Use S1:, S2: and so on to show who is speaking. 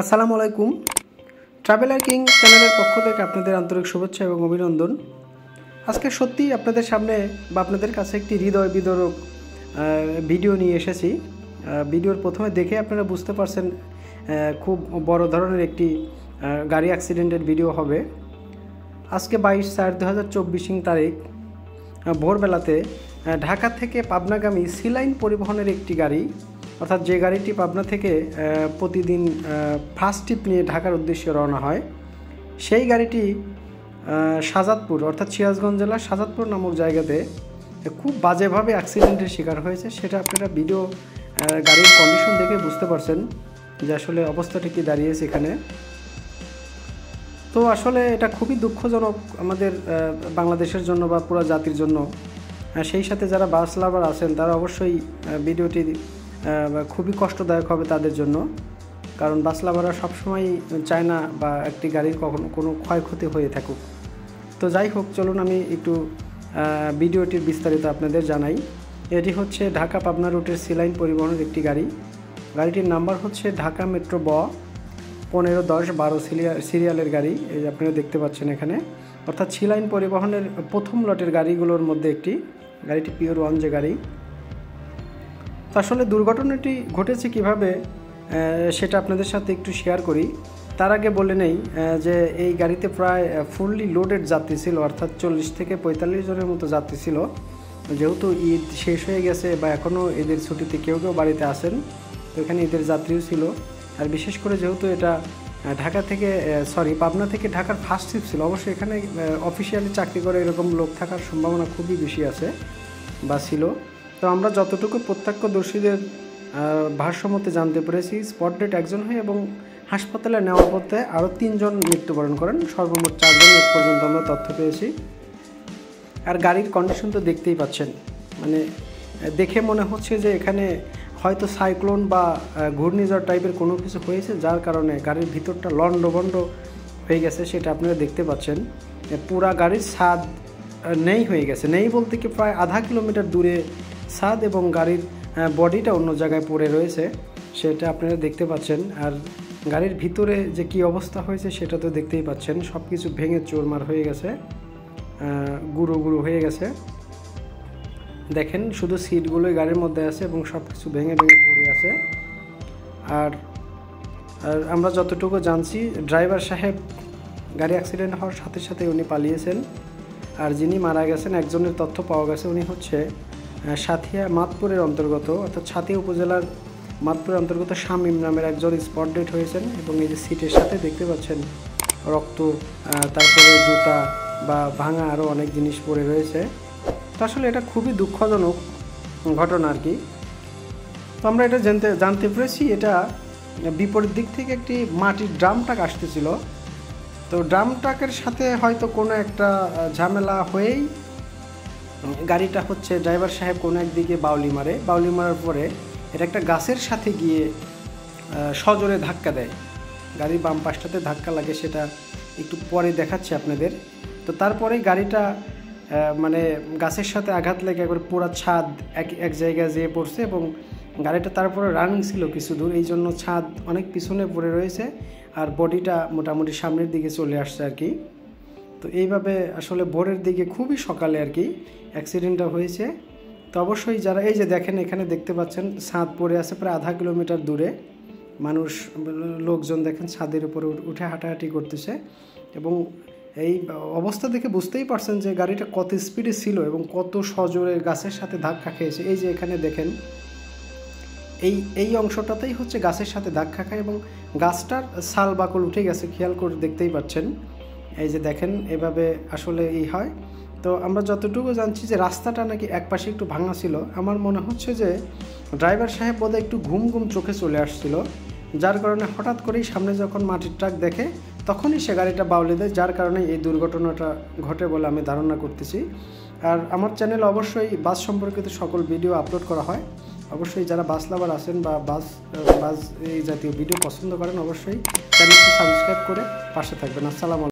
S1: আসসালামু আলাইকুম। Traveller king চ্যানেলের পক্ষ থেকে আপনাদের আন্তরিক শুভেচ্ছা এবং অভিনন্দন। আজকে সত্যি আপনাদের সামনে বা আপনাদের কাছে একটি হৃদয় বিদারক ভিডিও নিয়ে এসেছি। ভিডিওর প্রথমে দেখে আপনারা বুঝতে পারছেন খুব বড় ধরনের একটি গাড়ি অ্যাক্সিডেন্টের ভিডিও হবে। আজকে 22/4/2024 তারিখ ভোরবেলাতে ঢাকা থেকে পাবনাগামী সিলাইন পরিবহনের একটি গাড়ি, অর্থাৎ যে গাড়িটি পাবনা থেকে প্রতিদিন ফার্স্ট ট্রিপ নিয়ে ঢাকার উদ্দেশ্যে রওনা হয়, সেই গাড়িটি শাহজাদপুর অর্থাৎ সিরাজগঞ্জ জেলার শাহজাদপুর নামক জায়গাতে খুব বাজেভাবে অ্যাক্সিডেন্টের শিকার হয়েছে। সেটা আপনারা ভিডিও গাড়ির কন্ডিশন দেখে বুঝতে পারছেন যে আসলে অবস্থাটা কি দাঁড়িয়েছে এখানে। তো আসলে এটা খুবই দুঃখজনক আমাদের বাংলাদেশের জন্য বা পুরো জাতির জন্য। সেই সাথে যারা বাস লাভার আছেন তারা অবশ্যই ভিডিওটি খুবই কষ্টদায়ক হবে তাদের জন্য, কারণ বাস লাভাররা সবসময় চায় না বা একটি গাড়ির কখনো কোনো ক্ষয়ক্ষতি হয়ে থাকুক। তো যাই হোক, চলুন আমি একটু ভিডিওটির বিস্তারিত আপনাদের জানাই। এটি হচ্ছে ঢাকা পাবনা রুটের সিলাইন পরিবহনের একটি গাড়ি। গাড়িটির নাম্বার হচ্ছে ঢাকা মেট্রো 1510-12 সিরিয়ালের গাড়ি। এই যে আপনারা দেখতে পাচ্ছেন এখানে, অর্থাৎ সিলাইন পরিবহনের প্রথম লটের গাড়িগুলোর মধ্যে একটি গাড়িটি পিওর ওয়ান যে গাড়ি। তো আসলে দুর্ঘটনাটি ঘটেছে কিভাবে সেটা আপনাদের সাথে একটু শেয়ার করি। তার আগে বলে নেই যে এই গাড়িতে প্রায় ফুললি লোডেড যাত্রী ছিল, অর্থাৎ 40 থেকে 45 জনের মতো যাত্রী ছিল। যেহেতু ঈদ শেষ হয়ে গেছে বা এখনও ঈদের ছুটিতে কেউ কেউ বাড়িতে আসেন, তো এখানে ঈদের যাত্রীও ছিল। আর বিশেষ করে যেহেতু এটা পাবনা থেকে ঢাকার ফার্স্ট ট্রিপ ছিল, অবশ্যই এখানে অফিসিয়ালি চাকরি করে এরকম লোক থাকার সম্ভাবনা খুবই বেশি আছে বা ছিল। তো আমরা যতটুকু প্রত্যক্ষদর্শীদের ভাষ্যমতে জানতে পেরেছি, স্পট ডেট একজন হয় এবং হাসপাতালে নেওয়ার পথে আরও 3 জন মৃত্যুবরণ করেন, সর্বমোট 4 জন পর্যন্ত আমরা তথ্য পেয়েছি। আর গাড়ির কন্ডিশন তো দেখতেই পাচ্ছেন, মানে দেখে মনে হচ্ছে যে এখানে হয়তো সাইক্লোন বা ঘূর্ণিঝড় টাইপের কোনো কিছু হয়েছে, যার কারণে গাড়ির ভিতরটা লন্ডভন্ড হয়ে গেছে। সেটা আপনারা দেখতে পাচ্ছেন। পুরা গাড়ির ছাদ নেই হয়ে গেছে, নেই বলতে কি প্রায় আধা কিলোমিটার দূরে ছাদ, এবং গাড়ির বডিটা অন্য জায়গায় পড়ে রয়েছে, সেটা আপনারা দেখতে পাচ্ছেন। আর গাড়ির ভিতরে যে কি অবস্থা হয়েছে সেটা তো দেখতেই পাচ্ছেন, সব কিছু ভেঙে চুরমার হয়ে গেছে, গুঁড়ো গুঁড়ো হয়ে গেছে। দেখেন শুধু সিটগুলোই গাড়ির মধ্যে আছে এবং সব কিছু ভেঙে ভেঙে পড়ে আছে। আর আমরা যতটুকু জানছি, ড্রাইভার সাহেব গাড়ি অ্যাক্সিডেন্ট হওয়ার সাথে সাথে উনি পালিয়েছেন। আর যিনি মারা গেছেন, একজনের তথ্য পাওয়া গেছে, উনি হচ্ছে সাথিয়া মাতপুরের অন্তর্গত, অর্থাৎ সাথিয়া উপজেলার মাতপুরের অন্তর্গত শামীম নামের একজন স্পট ডেট হয়েছেন। এবং এই যে সিটের সাথে দেখতে পাচ্ছেন রক্ত, তারপরে জুতা বা ভাঙা আরও অনেক জিনিস পড়ে রয়েছে। তো আসলে এটা খুবই দুঃখজনক ঘটনা আর কি। তো আমরা এটা জানতে পেরেছি, এটা বিপরীত দিক থেকে একটি মাটির ড্রাম ট্রাক আসতেছিল। তো ড্রাম ট্রাকের সাথে হয়তো কোনো একটা ঝামেলা হয়েই গাড়িটা হচ্ছে ড্রাইভার সাহেব কোনো একদিকে বাউলি মারার পরে এটা একটা গাছের সাথে গিয়ে সজোরে ধাক্কা দেয়। গাড়ির বাম পাশটাতে ধাক্কা লাগে, সেটা একটু পরে দেখাচ্ছি আপনাদের। তো তারপরে গাড়িটা মানে গাছের সাথে আঘাত লেগে একবার পুরো ছাদ এক জায়গায় যেয়ে পড়ছে, এবং গাড়িটা তারপরে রানিং ছিল কিছু দূর, এই জন্য ছাদ অনেক পিছনে পড়ে রয়েছে আর বডিটা মোটামুটি সামনের দিকে চলে আসছে আর কি। তো এইভাবে আসলে ভোরের দিকে খুবই সকালে আর কি অ্যাক্সিডেন্টটা হয়েছে। তো অবশ্যই যারা এই যে দেখেন এখানে দেখতে পাচ্ছেন ছাদ পড়ে আছে প্রায় আধা কিলোমিটার দূরে, লোকজন দেখেন ছাদের উপরে উঠে হাঁটাহাঁটি করতেছে। এবং এই অবস্থা দেখে বুঝতেই পারছেন যে গাড়িটা কত স্পিডে ছিল এবং কত সজোরে গাছের সাথে ধাক্কা খেয়েছে। এই যে এখানে দেখেন এই অংশটাতেই হচ্ছে গাছের সাথে ধাক্কা খায় এবং গাছটার ছাল বাকল উঠে গেছে, খেয়াল করে দেখতেই পাচ্ছেন। এই যে দেখেন এভাবে আসলে হয়। তো আমরা যতটুকু জানছি যে রাস্তাটা নাকি একপাশে একটু ভাঙা ছিল। আমার মনে হচ্ছে যে ড্রাইভার সাহেব বোধহয় একটু ঘুম চোখে চলে আসছিল, যার কারণে হঠাৎ করেই সামনে যখন মাটির ট্রাক দেখে তখনই সে গাড়িটা বাউলে দেয়, যার কারণে এই দুর্ঘটনাটা ঘটে বলে আমি ধারণা করতেছি। আর আমার চ্যানেলে অবশ্যই বাস সম্পর্কিত সকল ভিডিও আপলোড করা হয়। অবশ্যই যারা বাস লাভার আছেন বা বাস এই জাতীয় ভিডিও পছন্দ করেন, অবশ্যই চ্যানেলটি সাবস্ক্রাইব করে পাশে থাকবেন। আসসালামু আলাইকুম।